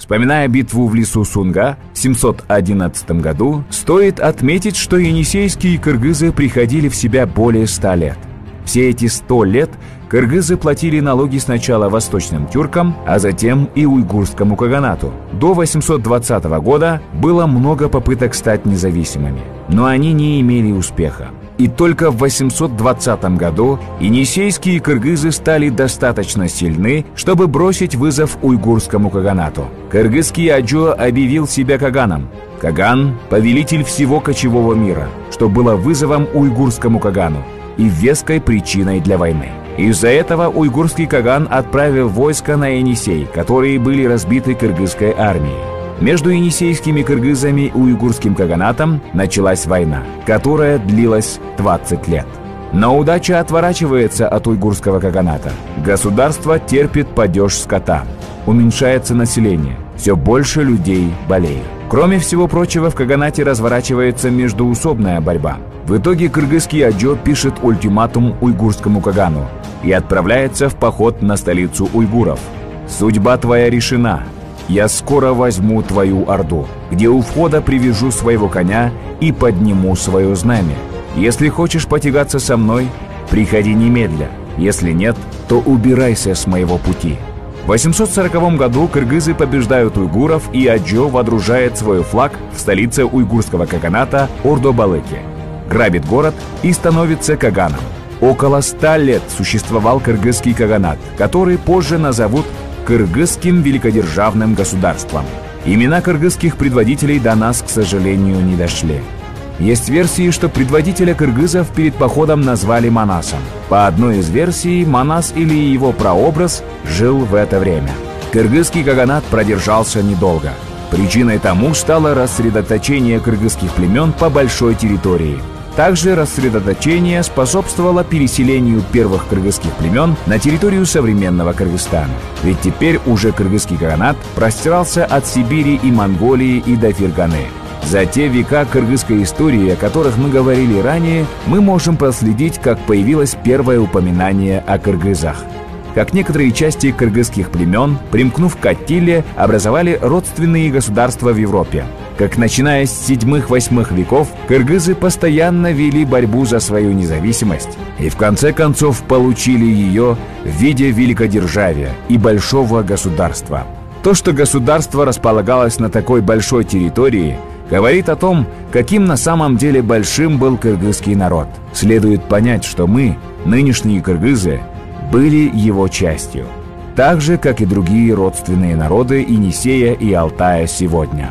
Вспоминая битву в лесу Сунга в 711 году, стоит отметить, что енисейские кыргызы приходили в себя более 100 лет. Все эти 100 лет кыргызы платили налоги сначала восточным тюркам, а затем и уйгурскому каганату. До 820 года было много попыток стать независимыми, но они не имели успеха. И только в 820 году енисейские кыргызы стали достаточно сильны, чтобы бросить вызов уйгурскому каганату. Кыргызский аджо объявил себя каганом. Каган – повелитель всего кочевого мира, что было вызовом уйгурскому кагану и веской причиной для войны. Из-за этого уйгурский каган отправил войска на Енисей, которые были разбиты кыргызской армией. Между енисейскими кыргызами и уйгурским каганатом началась война, которая длилась 20 лет. Но удача отворачивается от уйгурского каганата. Государство терпит падеж скота. Уменьшается население. Все больше людей болеют. Кроме всего прочего, в каганате разворачивается междоусобная борьба. В итоге кыргызский аджо пишет ультиматум уйгурскому кагану и отправляется в поход на столицу уйгуров. «Судьба твоя решена. Я скоро возьму твою орду, где у входа привяжу своего коня и подниму свое знамя. Если хочешь потягаться со мной, приходи немедля. Если нет, то убирайся с моего пути». В 840 году кыргызы побеждают уйгуров, и аджо водружает свой флаг в столице уйгурского каганата Ордо-Балыке, грабит город и становится каганом. Около 100 лет существовал кыргызский каганат, который позже назовут Кыргызским великодержавным государством. Имена кыргызских предводителей до нас, к сожалению, не дошли. Есть версии, что предводителя кыргызов перед походом назвали Манасом. По одной из версий, Манас или его прообраз жил в это время. Кыргызский каганат продержался недолго. Причиной тому стало рассредоточение кыргызских племен по большой территории. Также рассредоточение способствовало переселению первых кыргызских племен на территорию современного Кыргызстана. Ведь теперь уже кыргызский каганат простирался от Сибири и Монголии и до Ферганы. За те века кыргызской истории, о которых мы говорили ранее, мы можем проследить, как появилось первое упоминание о кыргызах. Как некоторые части кыргызских племен, примкнув к Аттиле, образовали родственные государства в Европе. Как начиная с 7-8 веков, кыргызы постоянно вели борьбу за свою независимость и в конце концов получили ее в виде великодержавия и большого государства. То, что государство располагалось на такой большой территории, говорит о том, каким на самом деле большим был кыргызский народ. Следует понять, что мы, нынешние кыргызы, были его частью, так же, как и другие родственные народы Енисея и Алтая сегодня.